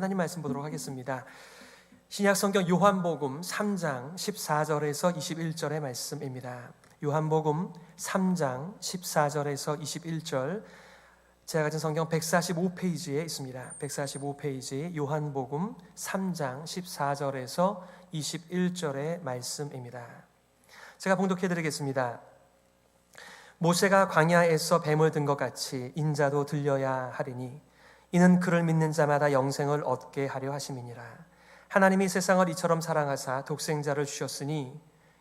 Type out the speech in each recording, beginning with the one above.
하나님 말씀 보도록 하겠습니다. 신약 성경 요한복음 3장 14절에서 21절의 말씀입니다. 요한복음 3장 14절에서 21절, 제가 가진 성경 145페이지에 있습니다. 145페이지 요한복음 3장 14절에서 21절의 말씀입니다. 제가 봉독해 드리겠습니다. 모세가 광야에서 뱀을 든 것 같이 인자도 들려야 하리니 이는 그를 믿는 자마다 영생을 얻게 하려 하심이니라. 하나님이 세상을 이처럼 사랑하사 독생자를 주셨으니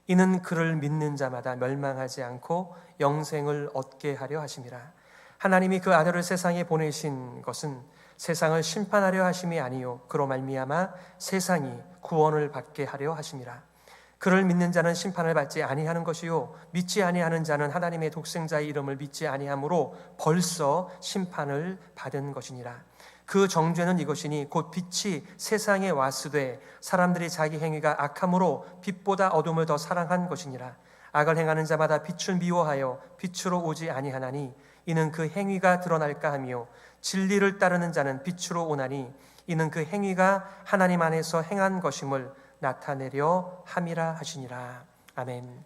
이는 그를 믿는 자마다 멸망하지 않고 영생을 얻게 하려 하심이라. 하나님이 그 아들을 세상에 보내신 것은 세상을 심판하려 하심이 아니요 그로 말미암아 세상이 구원을 받게 하려 하심이라. 그를 믿는 자는 심판을 받지 아니하는 것이요 믿지 아니하는 자는 하나님의 독생자의 이름을 믿지 아니하므로 벌써 심판을 받은 것이니라. 그 정죄는 이것이니 곧 빛이 세상에 왔으되 사람들이 자기 행위가 악함으로 빛보다 어둠을 더 사랑한 것이니라. 악을 행하는 자마다 빛을 미워하여 빛으로 오지 아니하나니 이는 그 행위가 드러날까 하며 진리를 따르는 자는 빛으로 오나니 이는 그 행위가 하나님 안에서 행한 것임을 나타내려 함이라 하시니라. 아멘.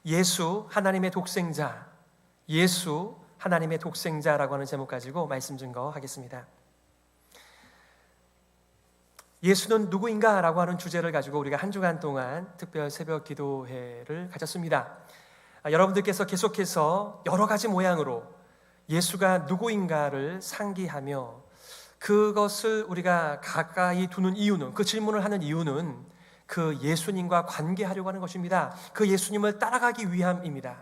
예수 하나님의 독생자, 예수 하나님의 독생자라고 하는 제목 가지고 말씀 증거하겠습니다. 예수는 누구인가? 라고 하는 주제를 가지고 우리가 한 주간 동안 특별 새벽 기도회를 가졌습니다. 여러분들께서 계속해서 여러 가지 모양으로 예수가 누구인가를 상기하며 그것을 우리가 가까이 두는 이유는, 그 질문을 하는 이유는 그 예수님과 관계하려고 하는 것입니다. 그 예수님을 따라가기 위함입니다.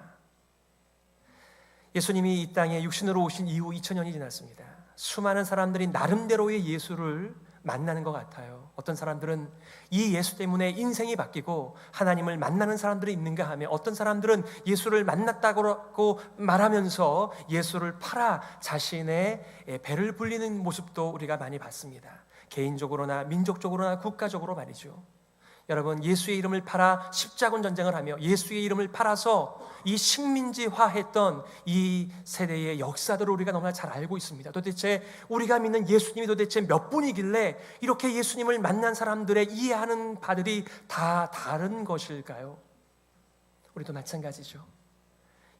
예수님이 이 땅에 육신으로 오신 이후 2000년이 지났습니다. 수많은 사람들이 나름대로의 예수를 만나는 것 같아요. 어떤 사람들은 이 예수 때문에 인생이 바뀌고 하나님을 만나는 사람들이 있는가 하며, 어떤 사람들은 예수를 만났다고 말하면서 예수를 팔아 자신의 배를 불리는 모습도 우리가 많이 봤습니다. 개인적으로나 민족적으로나 국가적으로 말이죠. 여러분, 예수의 이름을 팔아 십자군 전쟁을 하며 예수의 이름을 팔아서 이 식민지화했던 이 세대의 역사들을 우리가 너무나 잘 알고 있습니다. 도대체 우리가 믿는 예수님이 도대체 몇 분이길래 이렇게 예수님을 만난 사람들의 이해하는 바들이 다 다른 것일까요? 우리도 마찬가지죠.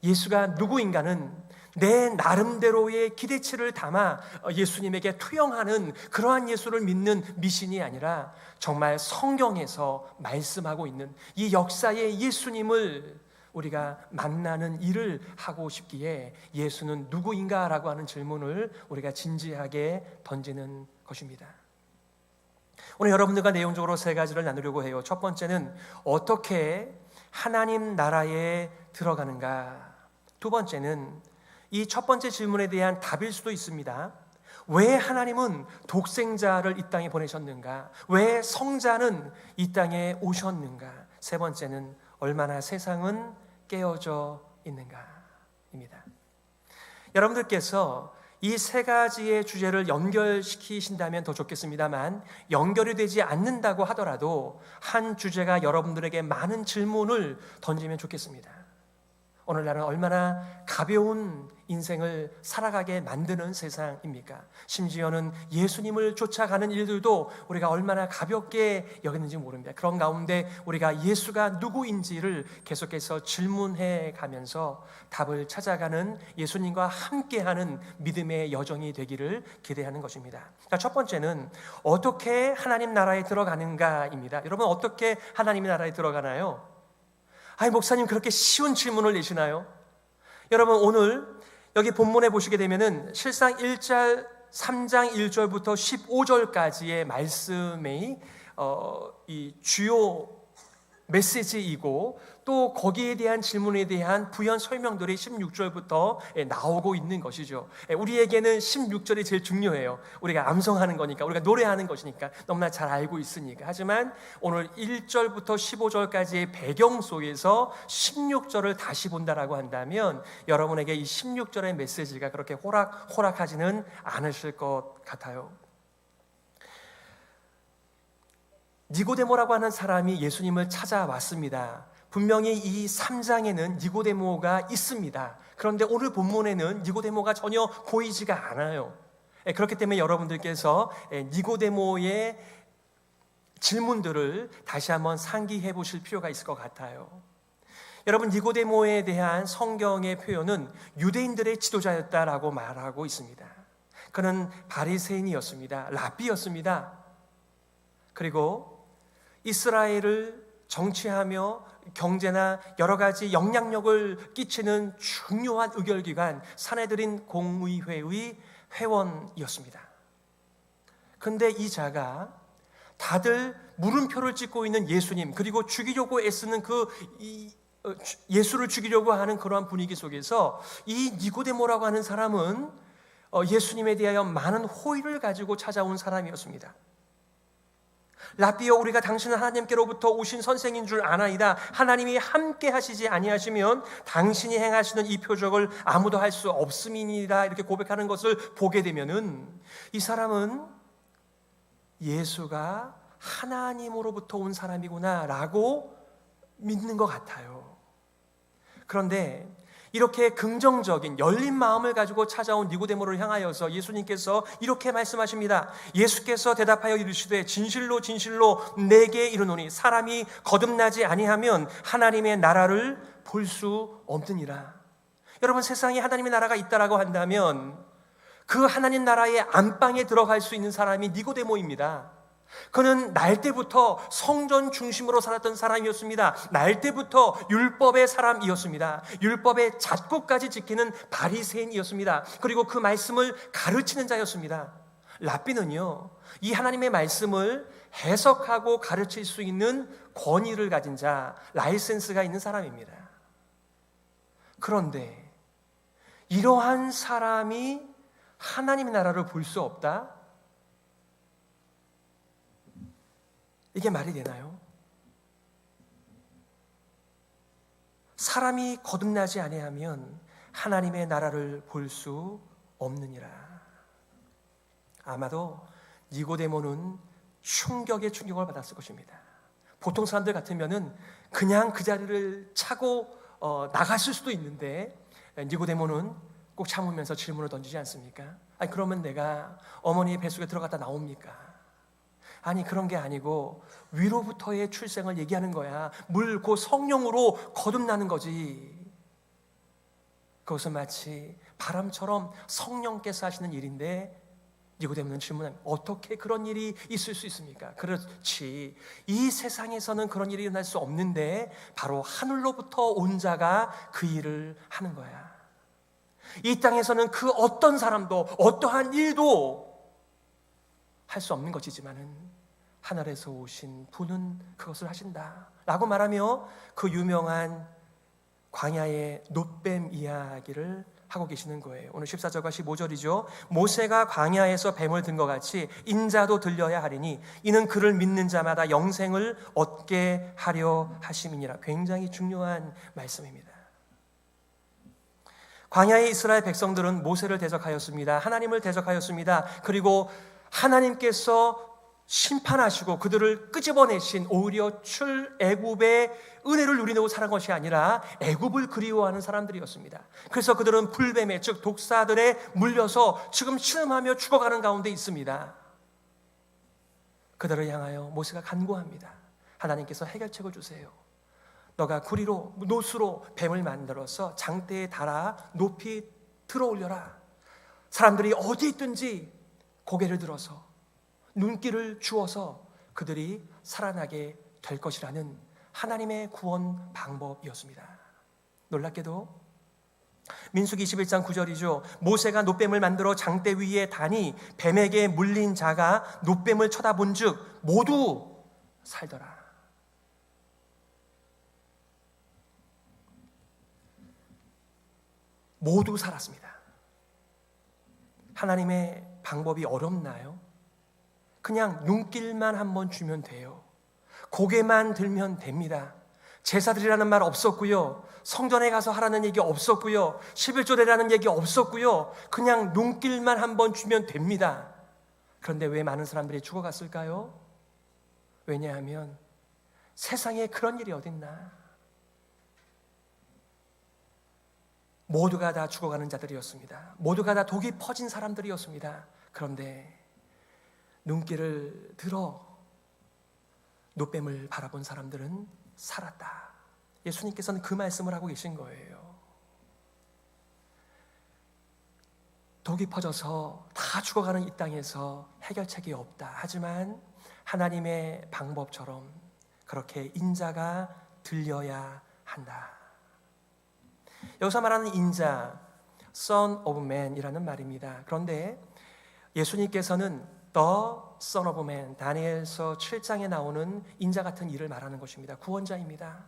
예수가 누구인가는 내 나름대로의 기대치를 담아 예수님에게 투영하는 그러한 예수를 믿는 미신이 아니라 정말 성경에서 말씀하고 있는 이 역사의 예수님을 우리가 만나는 일을 하고 싶기에 예수는 누구인가라고 하는 질문을 우리가 진지하게 던지는 것입니다. 오늘 여러분들과 내용적으로 세 가지를 나누려고 해요. 첫 번째는 어떻게 하나님 나라에 들어가는가. 두 번째는 이 첫 번째 질문에 대한 답일 수도 있습니다. 왜 하나님은 독생자를 이 땅에 보내셨는가? 왜 성자는 이 땅에 오셨는가? 세 번째는 얼마나 세상은 깨어져 있는가입니다. 여러분들께서 이 세 가지의 주제를 연결시키신다면 더 좋겠습니다만, 연결이 되지 않는다고 하더라도 한 주제가 여러분들에게 많은 질문을 던지면 좋겠습니다. 오늘날은 얼마나 가벼운 인생을 살아가게 만드는 세상입니까? 심지어는 예수님을 쫓아가는 일들도 우리가 얼마나 가볍게 여겼는지 모릅니다. 그런 가운데 우리가 예수가 누구인지를 계속해서 질문해 가면서 답을 찾아가는 예수님과 함께하는 믿음의 여정이 되기를 기대하는 것입니다. 첫 번째는 어떻게 하나님 나라에 들어가는가입니다. 여러분, 어떻게 하나님의 나라에 들어가나요? 아니, 목사님 그렇게 쉬운 질문을 내시나요? 여러분, 오늘 여기 본문에 보시게 되면은 실상 3장 1절부터 15절까지의 말씀이 이 주요 메시지이고, 또 거기에 대한 질문에 대한 부연 설명들이 16절부터 나오고 있는 것이죠. 우리에게는 16절이 제일 중요해요. 우리가 암송하는 거니까, 우리가 노래하는 것이니까 너무나 잘 알고 있으니까. 하지만 오늘 1절부터 15절까지의 배경 속에서 16절을 다시 본다라고 한다면 여러분에게 이 16절의 메시지가 그렇게 호락호락하지는 않으실 것 같아요. 니고데모라고 하는 사람이 예수님을 찾아왔습니다. 분명히 이 3장에는 니고데모가 있습니다. 그런데 오늘 본문에는 니고데모가 전혀 보이지가 않아요. 그렇기 때문에 여러분들께서 니고데모의 질문들을 다시 한번 상기해 보실 필요가 있을 것 같아요. 여러분, 니고데모에 대한 성경의 표현은 유대인들의 지도자였다라고 말하고 있습니다. 그는 바리새인이었습니다. 랍비였습니다. 그리고 이스라엘을 정치하며 경제나 여러 가지 영향력을 끼치는 중요한 의결기관 사내들인 공의회의 회원이었습니다. 그런데 이 자가 다들 물음표를 찍고 있는 예수님, 그리고 죽이려고 애쓰는 예수를 죽이려고 하는 그러한 분위기 속에서 이 니고데모라고 하는 사람은 예수님에 대하여 많은 호의를 가지고 찾아온 사람이었습니다. 랍비여, 우리가 당신은 하나님께로부터 오신 선생인 줄 아나이다. 하나님이 함께 하시지 아니하시면 당신이 행하시는 이 표적을 아무도 할 수 없음이니라, 이렇게 고백하는 것을 보게 되면은 이 사람은 예수가 하나님으로부터 온 사람이구나 라고 믿는 것 같아요. 그런데 이렇게 긍정적인 열린 마음을 가지고 찾아온 니고데모를 향하여서 예수님께서 이렇게 말씀하십니다. 예수께서 대답하여 이르시되 진실로 진실로 내게 이르노니 사람이 거듭나지 아니하면 하나님의 나라를 볼 수 없느니라. 여러분, 세상에 하나님의 나라가 있다라고 한다면 그 하나님 나라의 안방에 들어갈 수 있는 사람이 니고데모입니다. 그는 날 때부터 성전 중심으로 살았던 사람이었습니다. 날 때부터 율법의 사람이었습니다. 율법의 잣국까지 지키는 바리새인이었습니다. 그리고 그 말씀을 가르치는 자였습니다. 랍비는요, 이 하나님의 말씀을 해석하고 가르칠 수 있는 권위를 가진 자, 라이센스가 있는 사람입니다. 그런데 이러한 사람이 하나님의 나라를 볼 수 없다? 이게 말이 되나요? 사람이 거듭나지 아니하면 하나님의 나라를 볼 수 없느니라. 아마도 니고데모는 충격에 충격을 받았을 것입니다. 보통 사람들 같으면은 그냥 그 자리를 차고 나갔을 수도 있는데, 니고데모는 꼭 참으면서 질문을 던지지 않습니까? 아니, 그러면 내가 어머니의 뱃속에 들어갔다 나옵니까? 아니, 그런 게 아니고 위로부터의 출생을 얘기하는 거야. 물, 그 성령으로 거듭나는 거지. 그것은 마치 바람처럼 성령께서 하시는 일인데, 니고데모는 질문합니다. 어떻게 그런 일이 있을 수 있습니까? 그렇지, 이 세상에서는 그런 일이 일어날 수 없는데 바로 하늘로부터 온 자가 그 일을 하는 거야. 이 땅에서는 그 어떤 사람도 어떠한 일도 할 수 없는 것이지만은 하늘에서 오신 분은 그것을 하신다 라고 말하며 그 유명한 광야의 놋뱀 이야기를 하고 계시는 거예요. 오늘 14절과 15절이죠. 모세가 광야에서 뱀을 든 것 같이 인자도 들려야 하리니 이는 그를 믿는 자마다 영생을 얻게 하려 하심이니라. 굉장히 중요한 말씀입니다. 광야의 이스라엘 백성들은 모세를 대적하였습니다. 하나님을 대적하였습니다. 그리고 하나님께서 심판하시고 그들을 끄집어내신, 오히려 출애굽의 은혜를 누리려고 살은 것이 아니라 애굽을 그리워하는 사람들이었습니다. 그래서 그들은 불뱀에, 즉 독사들에 물려서 지금 신음하며 죽어가는 가운데 있습니다. 그들을 향하여 모세가 간구합니다. 하나님께서 해결책을 주세요. 너가 구리로, 노수로 뱀을 만들어서 장대에 달아 높이 들어올려라. 사람들이 어디 있든지 고개를 들어서 눈길을 주어서 그들이 살아나게 될 것이라는 하나님의 구원 방법이었습니다. 놀랍게도 민수기 21장 9절이죠. 모세가 놋뱀을 만들어 장대 위에 다니 뱀에게 물린 자가 놋뱀을 쳐다본 즉 모두 살더라. 모두 살았습니다. 하나님의 방법이 어렵나요? 그냥 눈길만 한번 주면 돼요. 고개만 들면 됩니다. 제사드리라는 말 없었고요. 성전에 가서 하라는 얘기 없었고요. 11조 내라는 얘기 없었고요. 그냥 눈길만 한번 주면 됩니다. 그런데 왜 많은 사람들이 죽어갔을까요? 왜냐하면 세상에 그런 일이 어딨나. 모두가 다 죽어가는 자들이었습니다. 모두가 다 독이 퍼진 사람들이었습니다. 그런데 눈길을 들어 노뱀을 바라본 사람들은 살았다. 예수님께서는 그 말씀을 하고 계신 거예요. 독이 퍼져서 다 죽어가는 이 땅에서 해결책이 없다. 하지만 하나님의 방법처럼 그렇게 인자가 들려야 한다. 여기서 말하는 인자, Son of Man이라는 말입니다. 그런데 예수님께서는 The Son of Man, 다니엘서 7장에 나오는 인자 같은 일을 말하는 것입니다. 구원자입니다.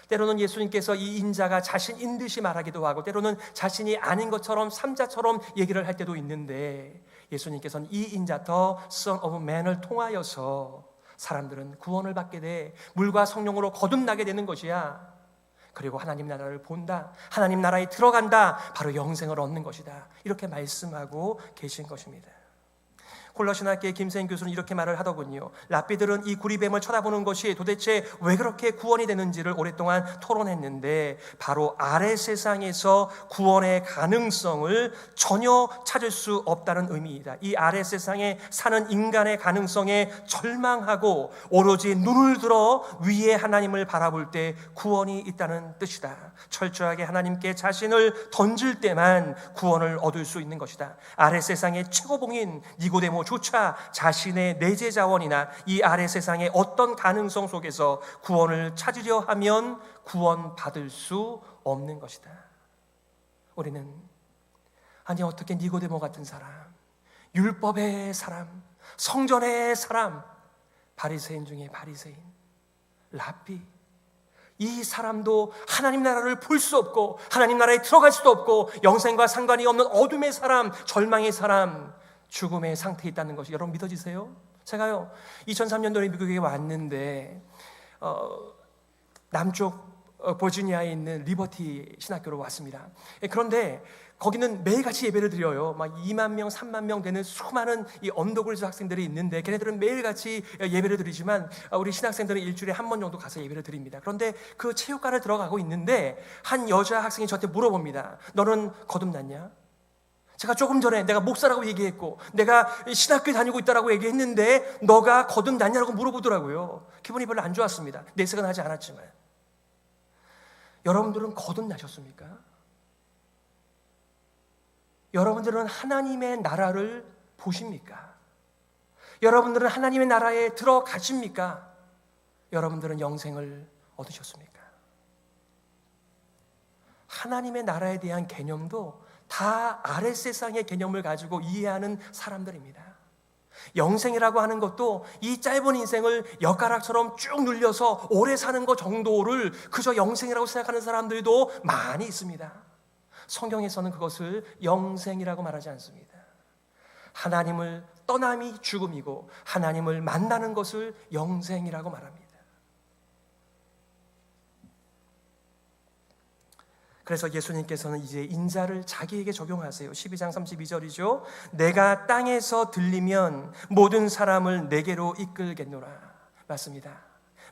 때로는 예수님께서 이 인자가 자신인 듯이 말하기도 하고 때로는 자신이 아닌 것처럼 삼자처럼 얘기를 할 때도 있는데 예수님께서는 이 인자 The Son of Man을 통하여서 사람들은 구원을 받게 돼 물과 성령으로 거듭나게 되는 것이야. 그리고 하나님 나라를 본다. 하나님 나라에 들어간다. 바로 영생을 얻는 것이다. 이렇게 말씀하고 계신 것입니다. 콜로신학교의 김세인 교수는 이렇게 말을 하더군요. 랍비들은 이 구리뱀을 쳐다보는 것이 도대체 왜 그렇게 구원이 되는지를 오랫동안 토론했는데 바로 아래 세상에서 구원의 가능성을 전혀 찾을 수 없다는 의미이다. 이 아래 세상에 사는 인간의 가능성에 절망하고 오로지 눈을 들어 위에 하나님을 바라볼 때 구원이 있다는 뜻이다. 철저하게 하나님께 자신을 던질 때만 구원을 얻을 수 있는 것이다. 아래 세상의 최고봉인 니고데모조차 자신의 내재 자원이나 이 아래 세상의 어떤 가능성 속에서 구원을 찾으려 하면 구원받을 수 없는 것이다. 우리는 아니 어떻게 니고데모 같은 사람, 율법의 사람, 성전의 사람, 바리새인 중에 바리새인, 랍비, 이 사람도 하나님 나라를 볼 수 없고 하나님 나라에 들어갈 수도 없고 영생과 상관이 없는 어둠의 사람, 절망의 사람, 죽음의 상태에 있다는 것이 여러분 믿어지세요? 제가요 2003년도에 미국에 왔는데 남쪽 버지니아에 있는 리버티 신학교로 왔습니다. 그런데 거기는 매일같이 예배를 드려요. 막 2만 명, 3만 명 되는 수많은 이 언더그래드 학생들이 있는데 걔네들은 매일같이 예배를 드리지만 우리 신학생들은 일주일에 한 번 정도 가서 예배를 드립니다. 그런데 그 체육관을 들어가고 있는데 한 여자 학생이 저한테 물어봅니다. 너는 거듭났냐? 제가 조금 전에 내가 목사라고 얘기했고 내가 신학교에 다니고 있다라고 얘기했는데 너가 거듭났냐고 물어보더라고요. 기분이 별로 안 좋았습니다. 내색은 하지 않았지만. 여러분들은 거듭나셨습니까? 여러분들은 하나님의 나라를 보십니까? 여러분들은 하나님의 나라에 들어가십니까? 여러분들은 영생을 얻으셨습니까? 하나님의 나라에 대한 개념도 다 아래 세상의 개념을 가지고 이해하는 사람들입니다. 영생이라고 하는 것도 이 짧은 인생을 엿가락처럼 쭉 눌려서 오래 사는 것 정도를 그저 영생이라고 생각하는 사람들도 많이 있습니다. 성경에서는 그것을 영생이라고 말하지 않습니다. 하나님을 떠남이 죽음이고 하나님을 만나는 것을 영생이라고 말합니다. 그래서 예수님께서는 이제 인자를 자기에게 적용하세요. 12장 32절이죠. 내가 땅에서 들리면 모든 사람을 내게로 이끌겠노라. 맞습니다.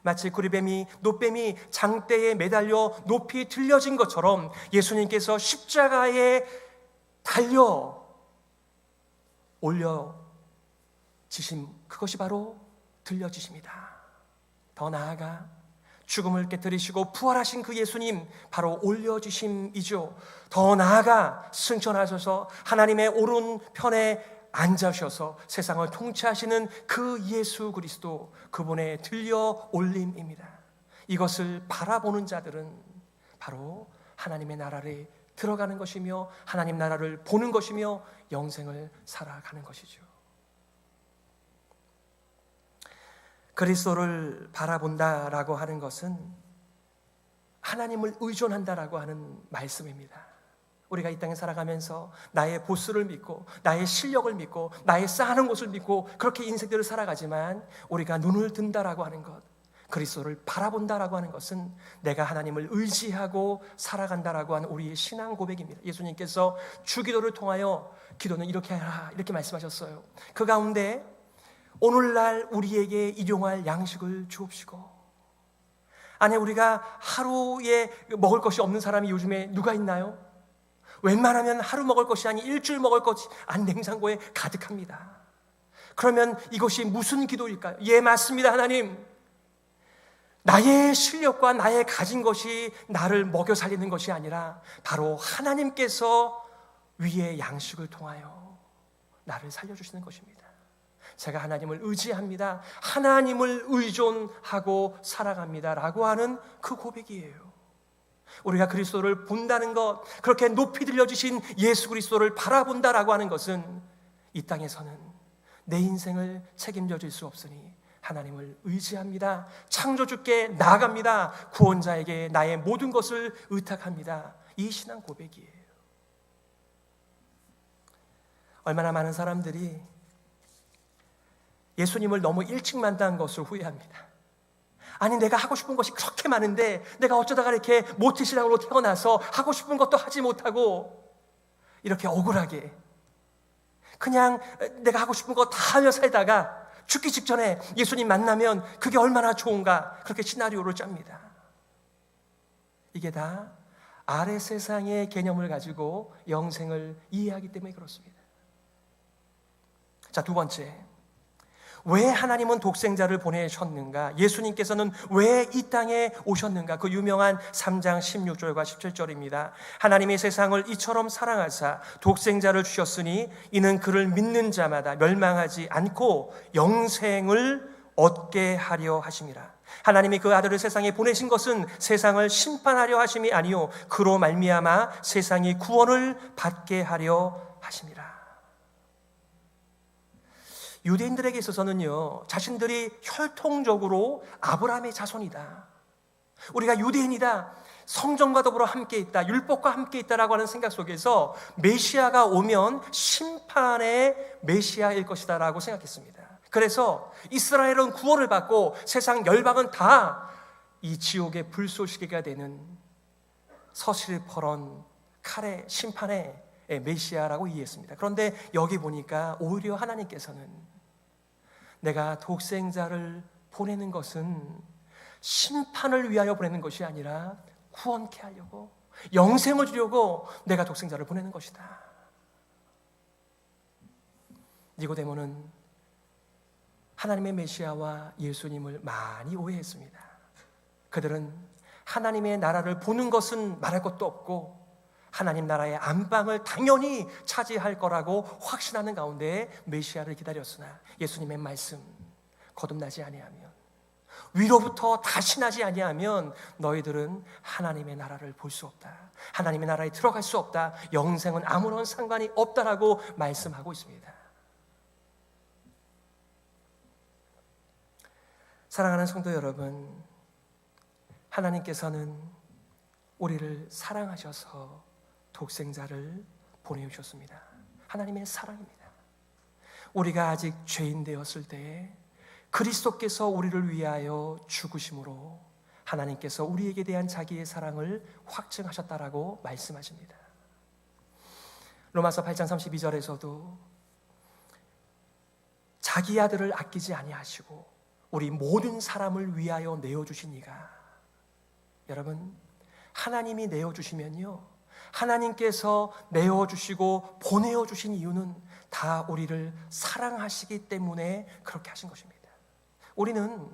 마치 구리뱀이 노뱀이 장대에 매달려 높이 들려진 것처럼 예수님께서 십자가에 달려 올려지심, 그것이 바로 들려지십니다. 더 나아가 죽음을 깨뜨리시고 부활하신 그 예수님, 바로 올려지심이죠. 더 나아가 승천하셔서 하나님의 오른편에 앉으셔서 세상을 통치하시는 그 예수 그리스도, 그분의 들려 올림입니다. 이것을 바라보는 자들은 바로 하나님의 나라를 들어가는 것이며 하나님 나라를 보는 것이며 영생을 살아가는 것이죠. 그리스도를 바라본다라고 하는 것은 하나님을 의존한다라고 하는 말씀입니다. 우리가 이 땅에 살아가면서 나의 보스를 믿고 나의 실력을 믿고 나의 쌓아놓은 것을 믿고 그렇게 인생들을 살아가지만 우리가 눈을 든다라고 하는 것, 그리스도를 바라본다라고 하는 것은 내가 하나님을 의지하고 살아간다라고 하는 우리의 신앙 고백입니다. 예수님께서 주기도를 통하여 기도는 이렇게 하라 이렇게 말씀하셨어요. 그 가운데 오늘날 우리에게 일용할 양식을 주옵시고. 아니 우리가 하루에 먹을 것이 없는 사람이 요즘에 누가 있나요? 웬만하면 하루 먹을 것이 아니 일주일 먹을 것이 안 냉장고에 가득합니다. 그러면 이것이 무슨 기도일까요? 예, 맞습니다. 하나님, 나의 실력과 나의 가진 것이 나를 먹여 살리는 것이 아니라 바로 하나님께서 위의 양식을 통하여 나를 살려주시는 것입니다. 제가 하나님을 의지합니다. 하나님을 의존하고 살아갑니다 라고 하는 그 고백이에요. 우리가 그리스도를 본다는 것, 그렇게 높이 들려주신 예수 그리스도를 바라본다라고 하는 것은 이 땅에서는 내 인생을 책임져 줄 수 없으니 하나님을 의지합니다. 창조주께 나아갑니다. 구원자에게 나의 모든 것을 의탁합니다. 이 신앙 고백이에요. 얼마나 많은 사람들이 예수님을 너무 일찍 만난 것을 후회합니다. 아니, 내가 하고 싶은 것이 그렇게 많은데 내가 어쩌다가 이렇게 모태신앙으로 태어나서 하고 싶은 것도 하지 못하고 이렇게 억울하게 그냥 내가 하고 싶은 거 다 하며 살다가 죽기 직전에 예수님 만나면 그게 얼마나 좋은가, 그렇게 시나리오를 짭니다. 이게 다 아래 세상의 개념을 가지고 영생을 이해하기 때문에 그렇습니다. 자, 두 번째, 왜 하나님은 독생자를 보내셨는가? 예수님께서는 왜 이 땅에 오셨는가? 그 유명한 3장 16절과 17절입니다. 하나님의 세상을 이처럼 사랑하사 독생자를 주셨으니 이는 그를 믿는 자마다 멸망하지 않고 영생을 얻게 하려 하심이라. 하나님이 그 아들을 세상에 보내신 것은 세상을 심판하려 하심이 아니요 그로 말미암아 세상이 구원을 받게 하려 하심이라. 유대인들에게 있어서는요, 자신들이 혈통적으로 아브라함의 자손이다, 우리가 유대인이다, 성전과 더불어 함께 있다, 율법과 함께 있다라고 하는 생각 속에서 메시아가 오면 심판의 메시아일 것이다 라고 생각했습니다. 그래서 이스라엘은 구원을 받고 세상 열방은 다 이 지옥의 불쏘시개가 되는 서실퍼런 칼의 심판의 메시아라고 이해했습니다. 그런데 여기 보니까 오히려 하나님께서는 내가 독생자를 보내는 것은 심판을 위하여 보내는 것이 아니라 구원케 하려고, 영생을 주려고 내가 독생자를 보내는 것이다. 니고데모는 하나님의 메시아와 예수님을 많이 오해했습니다. 그들은 하나님의 나라를 보는 것은 말할 것도 없고 하나님 나라의 안방을 당연히 차지할 거라고 확신하는 가운데 메시아를 기다렸으나 예수님의 말씀, 거듭나지 아니하면, 위로부터 다시 나지 아니하면 너희들은 하나님의 나라를 볼 수 없다, 하나님의 나라에 들어갈 수 없다, 영생은 아무런 상관이 없다라고 말씀하고 있습니다. 사랑하는 성도 여러분, 하나님께서는 우리를 사랑하셔서 독생자를 보내주셨습니다. 하나님의 사랑입니다. 우리가 아직 죄인 되었을 때에 그리스도께서 우리를 위하여 죽으심으로 하나님께서 우리에게 대한 자기의 사랑을 확증하셨다라고 말씀하십니다. 로마서 8장 32절에서도 자기 아들을 아끼지 아니하시고 우리 모든 사람을 위하여 내어주신 이가, 여러분, 하나님이 내어주시면요, 하나님께서 내어주시고 보내어주신 이유는 다 우리를 사랑하시기 때문에 그렇게 하신 것입니다. 우리는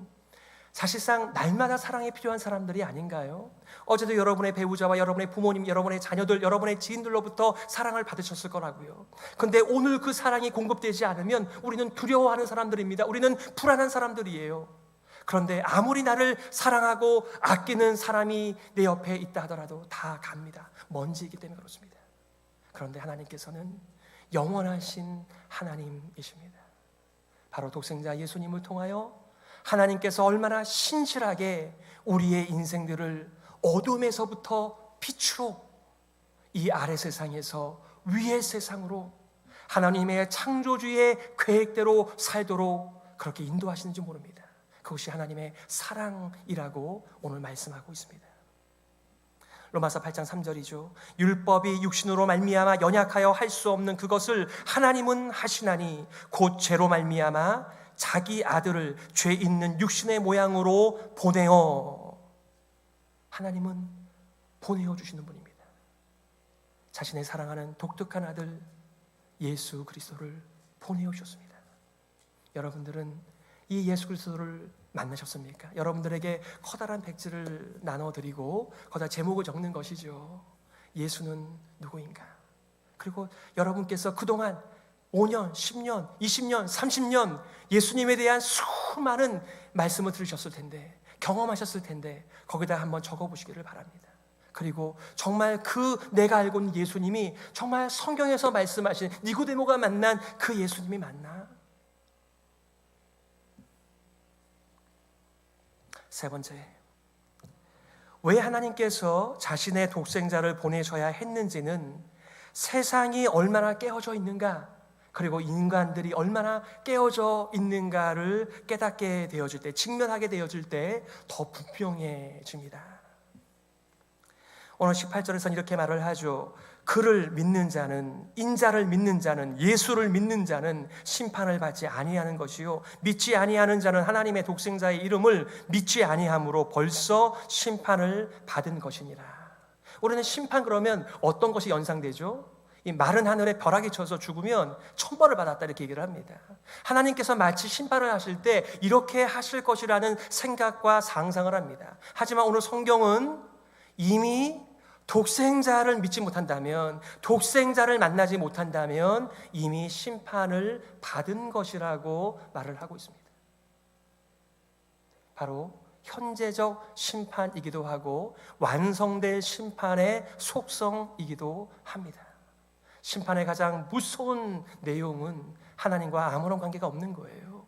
사실상 날마다 사랑이 필요한 사람들이 아닌가요? 어제도 여러분의 배우자와 여러분의 부모님, 여러분의 자녀들, 여러분의 지인들로부터 사랑을 받으셨을 거라고요. 그런데 오늘 그 사랑이 공급되지 않으면 우리는 두려워하는 사람들입니다. 우리는 불안한 사람들이에요. 그런데 아무리 나를 사랑하고 아끼는 사람이 내 옆에 있다 하더라도 다 갑니다. 먼지이기 때문에 그렇습니다. 그런데 하나님께서는 영원하신 하나님이십니다. 바로 독생자 예수님을 통하여 하나님께서 얼마나 신실하게 우리의 인생들을 어둠에서부터 빛으로, 이 아래 세상에서 위의 세상으로 하나님의 창조주의 계획대로 살도록 그렇게 인도하시는지 모릅니다. 그것이 하나님의 사랑이라고 오늘 말씀하고 있습니다. 로마서 8장 3절이죠. 율법이 육신으로 말미암아 연약하여 할 수 없는 그것을 하나님은 하시나니 곧 죄로 말미암아 자기 아들을 죄 있는 육신의 모양으로 보내어, 하나님은 보내어 주시는 분입니다. 자신의 사랑하는 독특한 아들 예수 그리스도를 보내오셨습니다. 여러분들은 이 예수 그리스도를 만나셨습니까? 여러분들에게 커다란 백지를 나눠드리고 거기다 제목을 적는 것이죠. 예수는 누구인가? 그리고 여러분께서 그동안 5년, 10년, 20년, 30년 예수님에 대한 수많은 말씀을 들으셨을 텐데, 경험하셨을 텐데 거기다 한번 적어보시기를 바랍니다. 그리고 정말 그 내가 알고 있는 예수님이 정말 성경에서 말씀하신 니고데모가 만난 그 예수님이 맞나? 세 번째, 왜 하나님께서 자신의 독생자를 보내셔야 했는지는 세상이 얼마나 깨어져 있는가, 그리고 인간들이 얼마나 깨어져 있는가를 깨닫게 되어질 때, 직면하게 되어질 때 더 분명해집니다. 오늘 18절에서는 이렇게 말을 하죠. 그를 믿는 자는, 인자를 믿는 자는, 예수를 믿는 자는 심판을 받지 아니하는 것이요 믿지 아니하는 자는 하나님의 독생자의 이름을 믿지 아니함으로 벌써 심판을 받은 것이니라. 우리는 심판 그러면 어떤 것이 연상되죠? 이 마른 하늘에 벼락이 쳐서 죽으면 천벌을 받았다 이렇게 얘기를 합니다. 하나님께서 마치 심판을 하실 때 이렇게 하실 것이라는 생각과 상상을 합니다. 하지만 오늘 성경은 이미 독생자를 믿지 못한다면, 독생자를 만나지 못한다면 이미 심판을 받은 것이라고 말을 하고 있습니다. 바로 현재적 심판이기도 하고 완성될 심판의 속성이기도 합니다. 심판의 가장 무서운 내용은 하나님과 아무런 관계가 없는 거예요.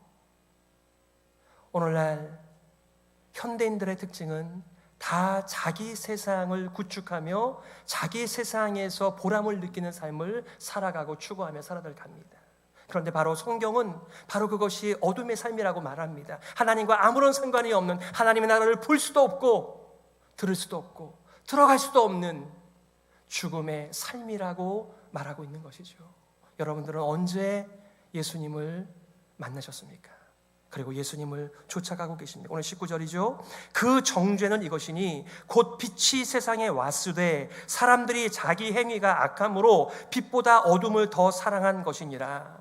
오늘날 현대인들의 특징은 다 자기 세상을 구축하며 자기 세상에서 보람을 느끼는 삶을 살아가고 추구하며 살아들 갑니다. 그런데 바로 성경은 바로 그것이 어둠의 삶이라고 말합니다. 하나님과 아무런 상관이 없는, 하나님의 나라를 볼 수도 없고 들을 수도 없고 들어갈 수도 없는 죽음의 삶이라고 말하고 있는 것이죠. 여러분들은 언제 예수님을 만나셨습니까? 그리고 예수님을 쫓아가고 계십니다. 오늘 19절이죠. 그 정죄는 이것이니 곧 빛이 세상에 왔으되 사람들이 자기 행위가 악함으로 빛보다 어둠을 더 사랑한 것이니라.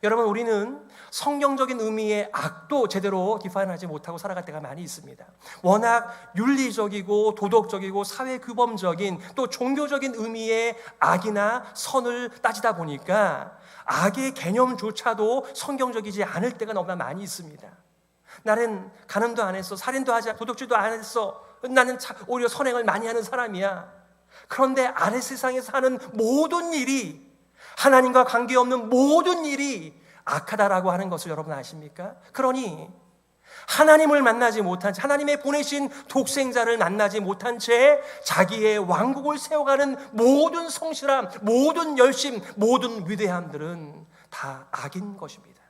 여러분, 우리는 성경적인 의미의 악도 제대로 디파인하지 못하고 살아갈 때가 많이 있습니다. 워낙 윤리적이고 도덕적이고 사회규범적인 또 종교적인 의미의 악이나 선을 따지다 보니까 악의 개념조차도 성경적이지 않을 때가 너무나 많이 있습니다. 나는 간음도 안 했어, 살인도 하지, 도둑질도 안 했어, 나는 오히려 선행을 많이 하는 사람이야. 그런데 아래 세상에서 하는 모든 일이, 하나님과 관계없는 모든 일이 악하다라고 하는 것을 여러분 아십니까? 그러니 하나님을 만나지 못한 채, 하나님의 보내신 독생자를 만나지 못한 채 자기의 왕국을 세워가는 모든 성실함, 모든 열심, 모든 위대함들은 다 악인 것입니다.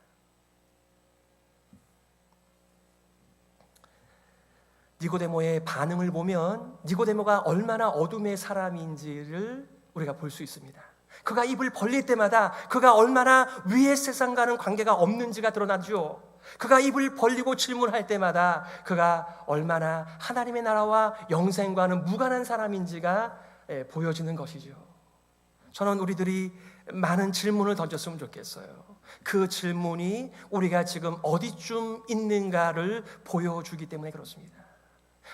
니고데모의 반응을 보면 니고데모가 얼마나 어둠의 사람인지를 우리가 볼 수 있습니다. 그가 입을 벌릴 때마다 그가 얼마나 위의 세상과는 관계가 없는지가 드러나죠. 그가 입을 벌리고 질문할 때마다 그가 얼마나 하나님의 나라와 영생과는 무관한 사람인지가 보여지는 것이죠. 저는 우리들이 많은 질문을 던졌으면 좋겠어요. 그 질문이 우리가 지금 어디쯤 있는가를 보여주기 때문에 그렇습니다.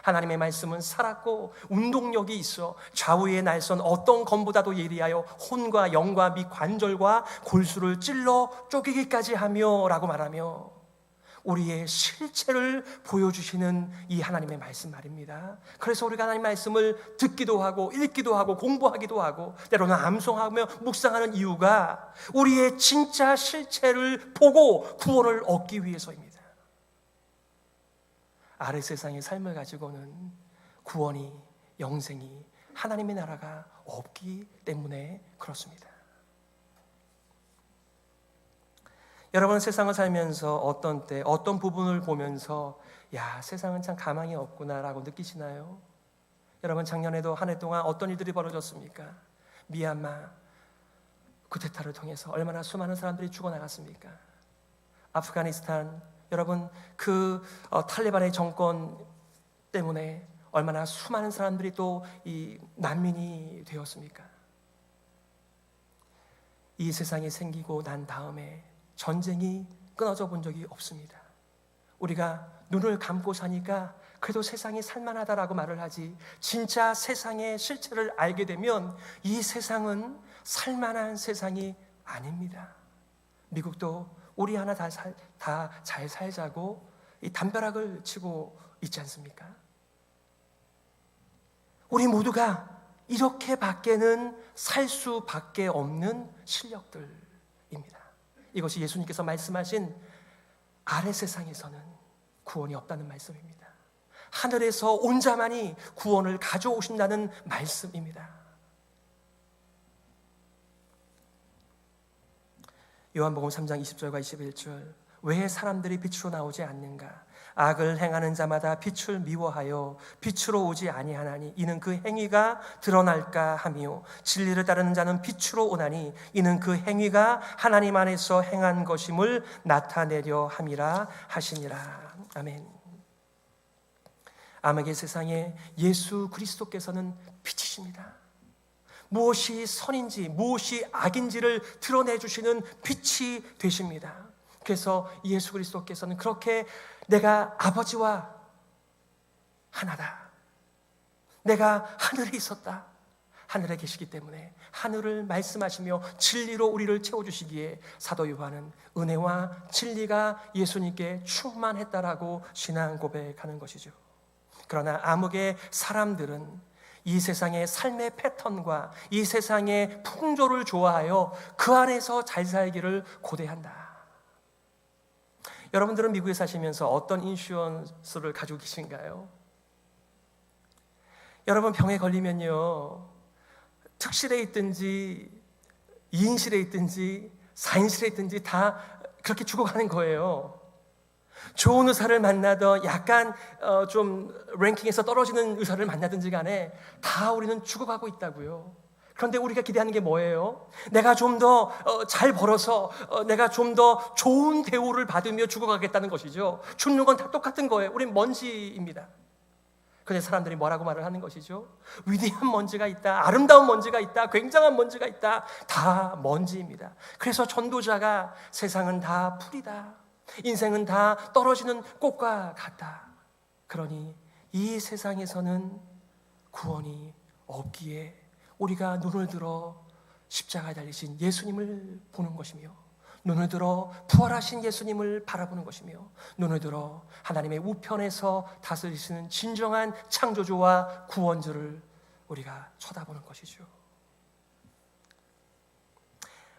하나님의 말씀은 살았고 운동력이 있어 좌우의 날선 어떤 검보다도 예리하여 혼과 영과 및 관절과 골수를 찔러 쪼개기까지 하며 라고 말하며 우리의 실체를 보여주시는 이 하나님의 말씀 말입니다. 그래서 우리가 하나님의 말씀을 듣기도 하고 읽기도 하고 공부하기도 하고 때로는 암송하며 묵상하는 이유가 우리의 진짜 실체를 보고 구원을 얻기 위해서입니다. 아래 세상의 삶을 가지고는 구원이, 영생이, 하나님의 나라가 없기 때문에 그렇습니다. 여러분, 세상을 살면서 어떤 때 어떤 부분을 보면서 야, 세상은 참 가망이 없구나라고 느끼시나요? 여러분, 작년에도 한 해 동안 어떤 일들이 벌어졌습니까? 미얀마 쿠데타를 통해서 얼마나 수많은 사람들이 죽어나갔습니까? 아프가니스탄, 여러분 그 탈레반의 정권 때문에 얼마나 수많은 사람들이 또 이 난민이 되었습니까? 이 세상이 생기고 난 다음에 전쟁이 끊어져 본 적이 없습니다. 우리가 눈을 감고 사니까 그래도 세상이 살만하다라고 말을 하지, 진짜 세상의 실체를 알게 되면 이 세상은 살만한 세상이 아닙니다. 미국도 우리 하나 다 잘 살자고 이 담벼락을 치고 있지 않습니까? 우리 모두가 이렇게 밖에는 살 수밖에 없는 실력들입니다. 이것이 예수님께서 말씀하신 아래 세상에서는 구원이 없다는 말씀입니다. 하늘에서 온 자만이 구원을 가져오신다는 말씀입니다. 요한복음 3장 20절과 21절, 왜 사람들이 빛으로 나오지 않는가? 악을 행하는 자마다 빛을 미워하여 빛으로 오지 아니하나니 이는 그 행위가 드러날까 하며, 진리를 따르는 자는 빛으로 오나니 이는 그 행위가 하나님 안에서 행한 것임을 나타내려 함이라 하시니라. 아멘. 암흑의 세상에 예수 그리스도께서는 빛이십니다. 무엇이 선인지 무엇이 악인지를 드러내주시는 빛이 되십니다. 그래서 예수 그리스도께서는 그렇게 내가 아버지와 하나다, 내가 하늘에 있었다, 하늘에 계시기 때문에 하늘을 말씀하시며 진리로 우리를 채워주시기에 사도 요한은 은혜와 진리가 예수님께 충만했다라고 신앙 고백하는 것이죠. 그러나 암흑의 사람들은 이 세상의 삶의 패턴과 이 세상의 풍조를 좋아하여 그 안에서 잘 살기를 고대한다. 여러분들은 미국에 사시면서 어떤 인슈런스를 가지고 계신가요? 여러분 병에 걸리면요, 특실에 있든지 2인실에 있든지 4인실에 있든지 다 그렇게 죽어가는 거예요. 좋은 의사를 만나던 약간 좀 랭킹에서 떨어지는 의사를 만나든지 간에 다 우리는 죽어가고 있다고요. 그런데 우리가 기대하는 게 뭐예요? 내가 좀 더 잘 벌어서 내가 좀 더 좋은 대우를 받으며 죽어가겠다는 것이죠. 죽는 건 다 똑같은 거예요. 우린 먼지입니다. 그런데 사람들이 뭐라고 말을 하는 것이죠? 위대한 먼지가 있다, 아름다운 먼지가 있다, 굉장한 먼지가 있다. 다 먼지입니다. 그래서 전도자가 세상은 다 풀이다, 인생은 다 떨어지는 꽃과 같다. 그러니 이 세상에서는 구원이 없기에 우리가 눈을 들어 십자가에 달리신 예수님을 보는 것이며, 눈을 들어 부활하신 예수님을 바라보는 것이며, 눈을 들어 하나님의 우편에서 다스리시는 진정한 창조주와 구원주를 우리가 쳐다보는 것이죠.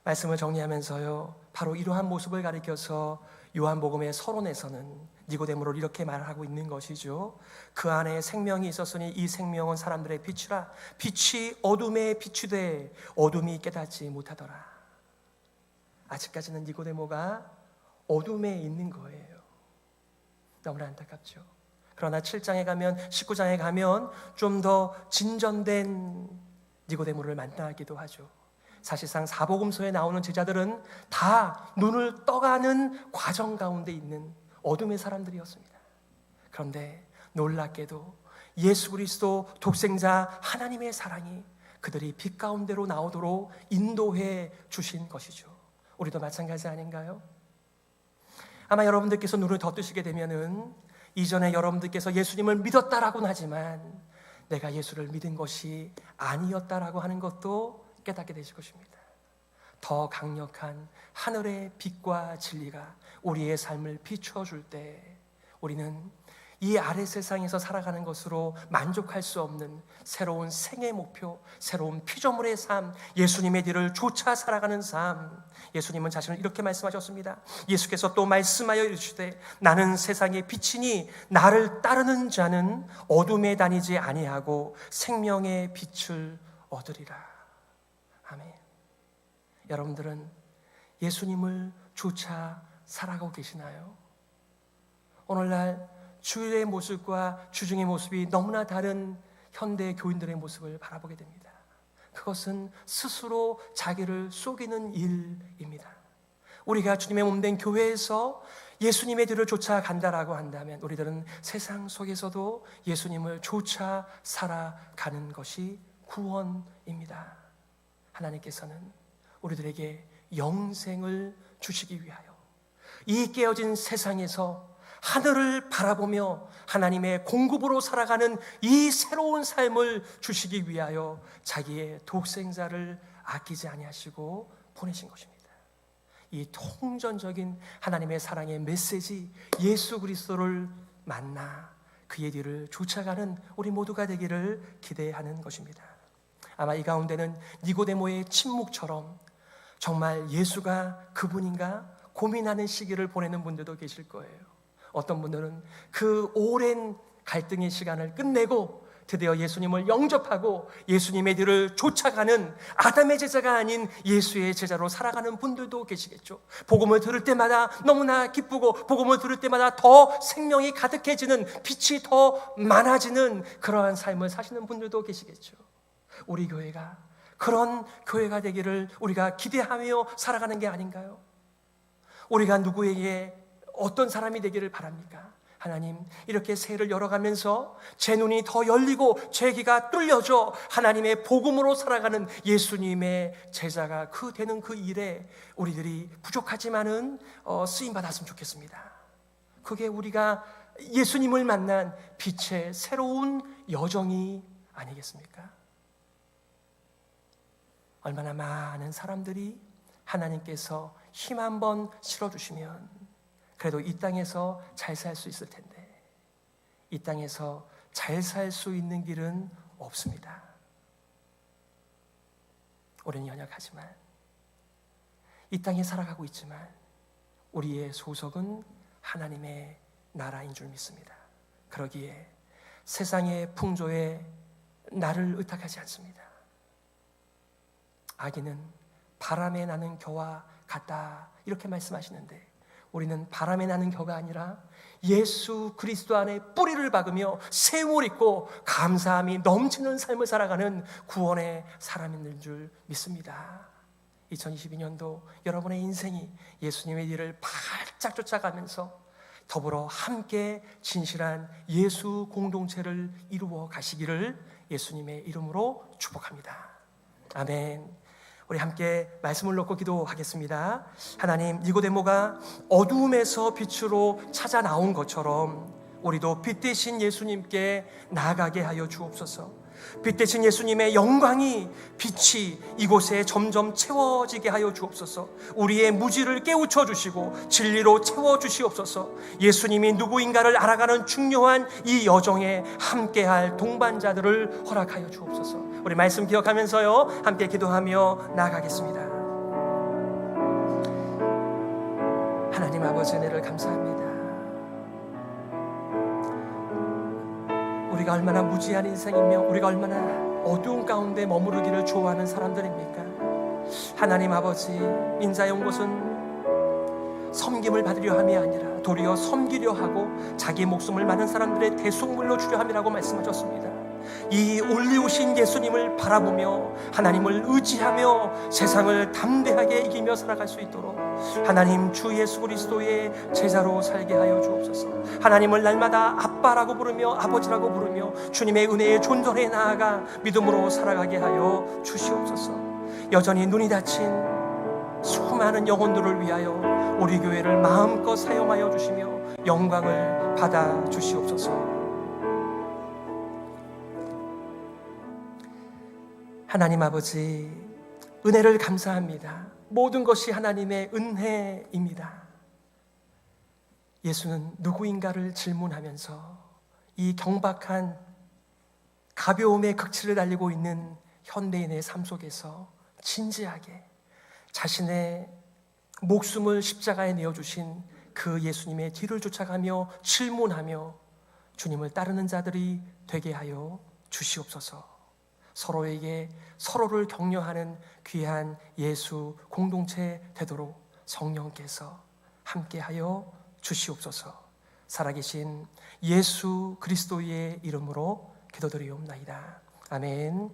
말씀을 정리하면서요, 바로 이러한 모습을 가리켜서 요한복음의 서론에서는 니고데모를 이렇게 말하고 있는 것이죠. 그 안에 생명이 있었으니 이 생명은 사람들의 빛이라. 빛이 어둠에 비추되 어둠이 깨닫지 못하더라. 아직까지는 니고데모가 어둠에 있는 거예요. 너무나 안타깝죠. 그러나 7장에 가면, 19장에 가면 좀 더 진전된 니고데모를 만나기도 하죠. 사실상 사복음서에 나오는 제자들은 다 눈을 떠가는 과정 가운데 있는 어둠의 사람들이었습니다. 그런데 놀랍게도 예수 그리스도 독생자 하나님의 사랑이 그들이 빛 가운데로 나오도록 인도해 주신 것이죠. 우리도 마찬가지 아닌가요? 아마 여러분들께서 눈을 더 뜨시게 되면은 이전에 여러분들께서 예수님을 믿었다라고는 하지만 내가 예수를 믿은 것이 아니었다라고 하는 것도 깨닫게 되실 것입니다. 더 강력한 하늘의 빛과 진리가 우리의 삶을 비춰줄 때 우리는 이 아래 세상에서 살아가는 것으로 만족할 수 없는 새로운 생의 목표, 새로운 피조물의 삶, 예수님의 뒤를 쫓아 살아가는 삶. 예수님은 자신을 이렇게 말씀하셨습니다. 예수께서 또 말씀하여 이르시되 나는 세상의 빛이니 나를 따르는 자는 어둠에 다니지 아니하고 생명의 빛을 얻으리라. 아멘. 여러분들은 예수님을 쫓아 살아가고 계시나요? 오늘날 주일의 모습과 주중의 모습이 너무나 다른 현대 교인들의 모습을 바라보게 됩니다. 그것은 스스로 자기를 속이는 일입니다. 우리가 주님의 몸된 교회에서 예수님의 뒤를 쫓아간다라고 한다면 우리들은 세상 속에서도 예수님을 쫓아 살아가는 것이 구원입니다. 하나님께서는 우리들에게 영생을 주시기 위하여 이 깨어진 세상에서 하늘을 바라보며 하나님의 공급으로 살아가는 이 새로운 삶을 주시기 위하여 자기의 독생자를 아끼지 아니하시고 보내신 것입니다. 이 통전적인 하나님의 사랑의 메시지, 예수 그리스도를 만나 그의 뒤를 쫓아가는 우리 모두가 되기를 기대하는 것입니다. 아마 이 가운데는 니고데모의 침묵처럼 정말 예수가 그분인가 고민하는 시기를 보내는 분들도 계실 거예요. 어떤 분들은 그 오랜 갈등의 시간을 끝내고 드디어 예수님을 영접하고 예수님의 뒤를 쫓아가는 아담의 제자가 아닌 예수의 제자로 살아가는 분들도 계시겠죠. 복음을 들을 때마다 너무나 기쁘고 복음을 들을 때마다 더 생명이 가득해지는, 빛이 더 많아지는 그러한 삶을 사시는 분들도 계시겠죠. 우리 교회가 그런 교회가 되기를 우리가 기대하며 살아가는 게 아닌가요? 우리가 누구에게 어떤 사람이 되기를 바랍니까? 하나님, 이렇게 새해를 열어가면서 제 눈이 더 열리고 제 귀가 뚫려져 하나님의 복음으로 살아가는 예수님의 제자가 되는 그 일에 우리들이 부족하지만은 쓰임받았으면 좋겠습니다. 그게 우리가 예수님을 만난 빛의 새로운 여정이 아니겠습니까? 얼마나 많은 사람들이 하나님께서 힘 한번 실어주시면 그래도 이 땅에서 잘 살 수 있을 텐데 이 땅에서 잘 살 수 있는 길은 없습니다. 우리는 연약하지만 이 땅에 살아가고 있지만 우리의 소속은 하나님의 나라인 줄 믿습니다. 그러기에 세상의 풍조에 나를 의탁하지 않습니다. 아기는 바람에 나는 겨와 같다 이렇게 말씀하시는데 우리는 바람에 나는 겨가 아니라 예수 그리스도 안에 뿌리를 박으며 샘을 입고 감사함이 넘치는 삶을 살아가는 구원의 사람인 줄 믿습니다. 2022년도 여러분의 인생이 예수님의 길을 바짝 쫓아가면서 더불어 함께 진실한 예수 공동체를 이루어 가시기를 예수님의 이름으로 축복합니다. 아멘. 우리 함께 말씀을 놓고 기도하겠습니다. 하나님, 니고데모가 어두움에서 빛으로 찾아 나온 것처럼 우리도 빛 대신 예수님께 나아가게 하여 주옵소서. 빛 대신 예수님의 영광이, 빛이 이곳에 점점 채워지게 하여 주옵소서. 우리의 무지를 깨우쳐 주시고 진리로 채워 주시옵소서. 예수님이 누구인가를 알아가는 중요한 이 여정에 함께할 동반자들을 허락하여 주옵소서. 우리 말씀 기억하면서요 함께 기도하며 나아가겠습니다. 하나님 아버지, 은혜를 감사합니다. 우리가 얼마나 무지한 인생이며 우리가 얼마나 어두운 가운데 머무르기를 좋아하는 사람들입니까? 하나님 아버지, 인자의 온 곳은 섬김을 받으려 함이 아니라 도리어 섬기려 하고 자기 목숨을 많은 사람들의 대속물로 주려 함이라고 말씀하셨습니다. 이 올리우신 예수님을 바라보며 하나님을 의지하며 세상을 담대하게 이기며 살아갈 수 있도록 하나님 주 예수 그리스도의 제자로 살게 하여 주옵소서. 하나님을 날마다 아빠라고 부르며 아버지라고 부르며 주님의 은혜의 존전에 나아가 믿음으로 살아가게 하여 주시옵소서. 여전히 눈이 닫힌 수많은 영혼들을 위하여 우리 교회를 마음껏 사용하여 주시며 영광을 받아 주시옵소서. 하나님 아버지, 은혜를 감사합니다. 모든 것이 하나님의 은혜입니다. 예수는 누구인가를 질문하면서 이 경박한 가벼움의 극치를 달리고 있는 현대인의 삶 속에서 진지하게 자신의 목숨을 십자가에 내어주신 그 예수님의 뒤를 쫓아가며 질문하며 주님을 따르는 자들이 되게 하여 주시옵소서. 서로에게 서로를 격려하는 귀한 예수 공동체 되도록 성령께서 함께하여 주시옵소서. 살아계신 예수 그리스도의 이름으로 기도드리옵나이다. 아멘.